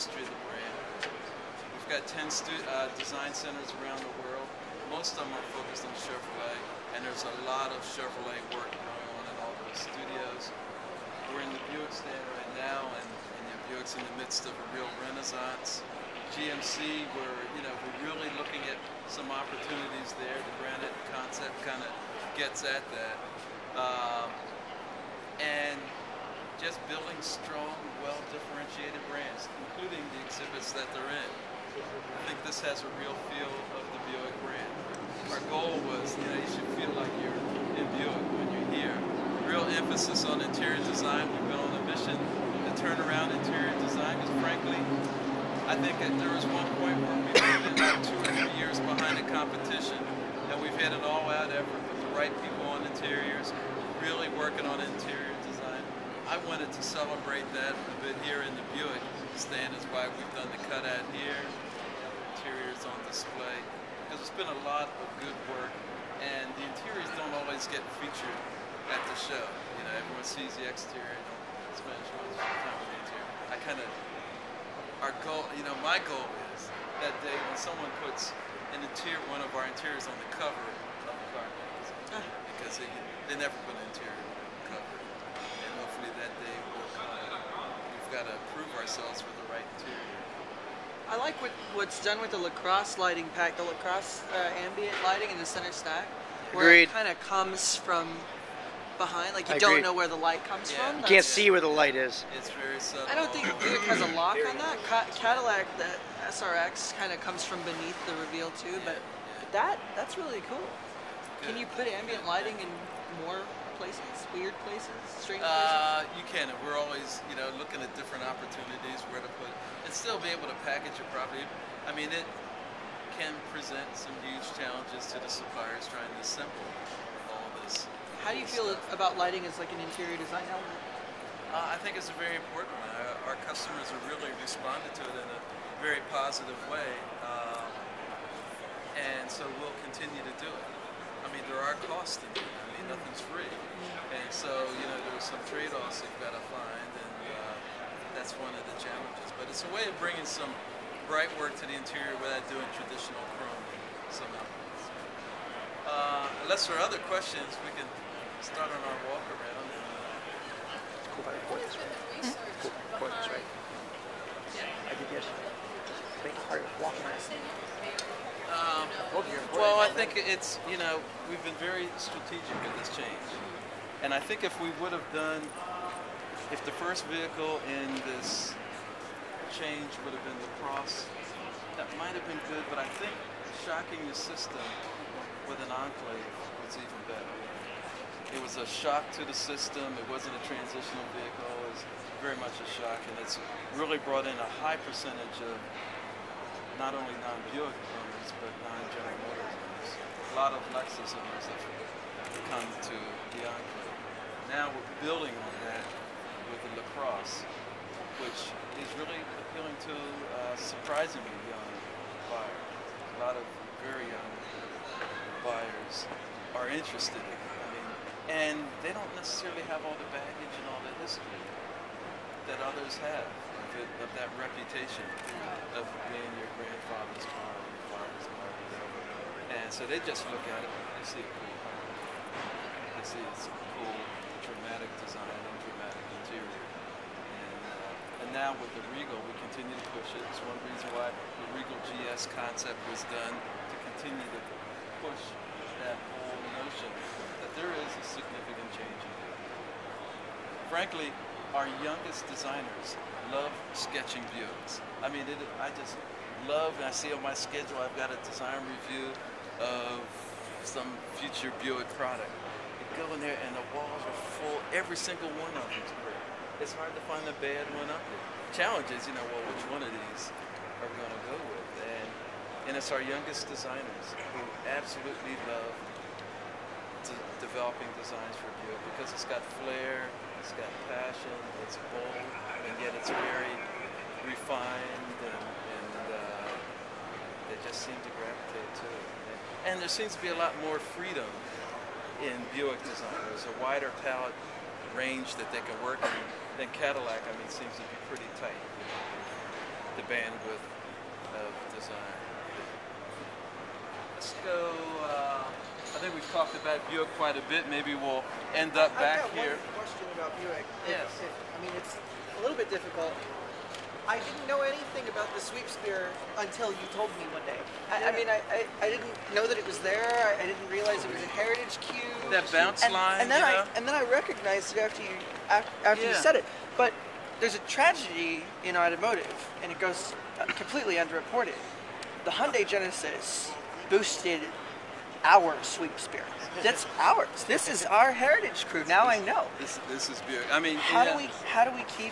history of the brand. We've got 10 design centers around the world. Most of them are focused on Chevrolet, and there's a lot of Chevrolet work going on in all those studios. We're in the Buick stand right now, and Buick's in the midst of a real renaissance. GMC, we're really looking at some opportunities there. The Granite concept kind of gets at that. And just building strong, well-differentiated brands, including the exhibits that they're in. I think this has a real feel of the Buick brand. Our goal was, you should feel like you're in Buick when you're here. Real emphasis on interior design. We've been on a mission to turn around interior design because, frankly, I think that there was one point where we've been like 2 or 3 years behind the competition, and we've had an all-out effort with the right people on interiors, really working on interior design. I wanted to celebrate that a bit here in the Buick stand, is why we've done the cutout here, interiors on display, because it's been a lot of good work, and the interiors don't always get featured at the show. Everyone sees the exterior, don't spend as much time with the interior. Our goal, my goal is that day when someone puts one of our interiors on the cover of the car magazine, because they never put an interior on the cover, and hopefully that day will come. We've got to prove ourselves with the right interior. I like what's done with the lacrosse lighting pack, the lacrosse ambient lighting in the center stack, where Agreed. it kind of comes from behind, like you don't know where the light comes from. You can't see where the light is. It's very subtle. I don't think Buick has a lock on that. Cadillac, the SRX, kind of comes from beneath the reveal too, but that's really cool. Good. Can you put ambient lighting in more places, weird places, strange places? You can, and we're always looking at different opportunities where to put, and still be able to package it properly. I mean, it can present some huge challenges to the suppliers trying to assemble all this. How do you feel about lighting as like an interior design element? I think it's a very important one. Our customers have really responded to it in a very positive way, and so we'll continue to do it. I mean, there are costs in it. I mean, nothing's free, and so there's some trade-offs you've got to find, and that's one of the challenges. But it's a way of bringing some bright work to the interior without doing traditional chrome somehow. Unless there are other questions, we can start on our walk around. Cool by the points. Cool points, right? Yeah. I did yesterday. Make it hard to walk around. Well, I think it's, we've been very strategic with this change. And I think if we would have if the first vehicle in this change would have been the Cross, that might have been good, but I think shocking the system with an Enclave was even better. It was a shock to the system. It wasn't a transitional vehicle. It was very much a shock, and it's really brought in a high percentage of not only non-Buick owners, but non-General Motors owners. A lot of Lexus owners have come to the Enclave. Now we're building on that with the LaCrosse, which is really appealing to surprisingly young buyers. A lot of very young buyers are interested in it. And they don't necessarily have all the baggage and all the history that others have of that reputation of being your grandfather's car or your father's car or whatever. And so they just look at it and they see a cool car. They see it's a cool, dramatic design and dramatic interior. And now with the Regal, we continue to push it. It's one reason why the Regal GS concept was done, to continue to push that whole notion that there is a significant change in it. Frankly, our youngest designers love sketching Buicks. I mean, I just love, and I see on my schedule, I've got a design review of some future Buick product. You go in there and the walls are full, every single one of them is great. It's hard to find a bad one up there. Challenge is, well, which one of these are we going to go with? And it's our youngest designers who absolutely love developing designs for Buick because it's got flair, it's got passion, it's bold, and yet it's very refined, and they just seem to gravitate to it. And there seems to be a lot more freedom in Buick design. There's a wider palette range that they can work in than Cadillac, seems to be pretty tight. the bandwidth of design. Let's go. I think we've talked about Buick quite a bit. Maybe we'll end up back here. I've got one question about Buick. Yes. I mean, it's a little bit difficult. I didn't know anything about the sweep spear until you told me one day. I mean, I didn't know that it was there. I didn't realize it was a heritage cue. That bounce line, and then you know? and then I recognized it after you said it. But there's a tragedy in automotive, and it goes completely underreported. The Hyundai Genesis boosted our sweep spear. That's ours. This is our heritage crew. Now I know. This is Buick. I mean, How do we keep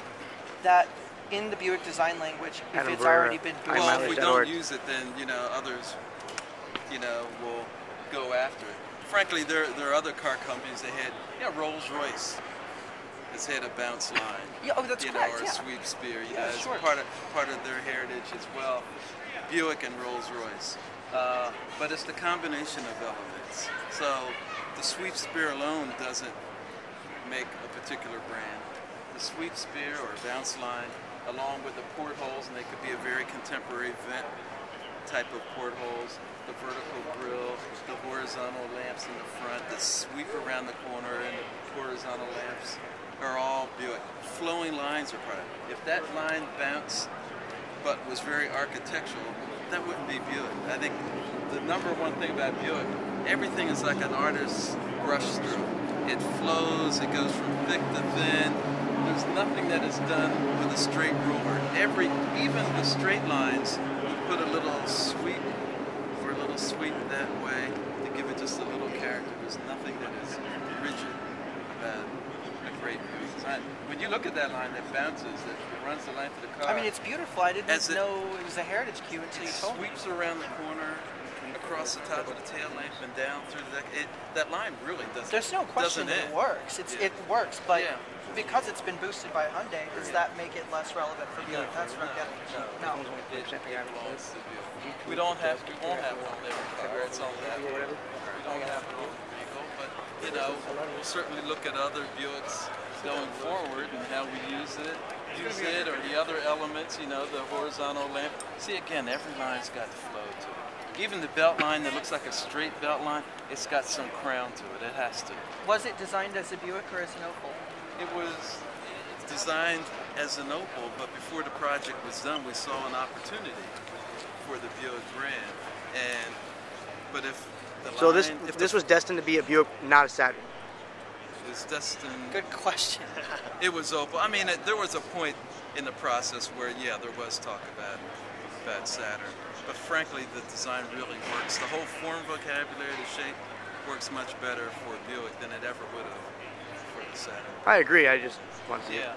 that in the Buick design language if Adam it's Brera, already been boosted? Well, if we mileage.org. don't use it, then others, will go after it. Frankly, there are other car companies that had, Rolls-Royce has had a bounce line. Yeah, oh, that's correct. Or a Yeah. sweep spear. Yeah, It's sure. part of their heritage as well. Buick and Rolls-Royce, but it's the combination of elements. So the sweep spear alone doesn't make a particular brand. The sweep spear or bounce line, along with the portholes, and they could be a very contemporary vent type of portholes, the vertical grille, the horizontal lamps in the front, the sweep around the corner, and the horizontal lamps are all Buick. Flowing lines are part of it. If that line bounced but was very architectural, that wouldn't be Buick. I think the number one thing about Buick, everything is like an artist's brush stroke. It flows, it goes from thick to thin. There's nothing that is done with a straight ruler. Even the straight lines, you put a little sweep or a little sweep that way to give it just a little character. There's nothing that is rigid about a great Buick design. When you look at that line that bounces, that runs the length of the car. I mean, it's beautiful. I didn't know it was a heritage cue until you told me. Sweeps around the corner, across the top of the tail lamp, and down through the deck. That line really doesn't. There's no question that it works. It works, but because it's been boosted by Hyundai, does that make it less relevant for Buick? That's what I'm getting. No. It belongs to Buick. We won't have it on every car. It's on that. We don't have it on the vehicle, but we'll certainly look at other Buicks going forward and how we use it, or the other elements. The horizontal lamp. See, again, every line's got flow to it. Even the belt line that looks like a straight belt line, it's got some crown to it. It has to. Was it designed as a Buick or as an Opel? It was designed as an Opel, but before the project was done, we saw an opportunity for the Buick brand. But if the So line, if this was destined to be a Buick, not a Saturn. it was destined. Good question. It was Opel. I mean, there was a point in the process where, there was talk about Saturn. But frankly, the design really works. The whole form vocabulary, the shape, works much better for Buick than it ever would have for the Saturn. I agree. I just want to see it. Yeah.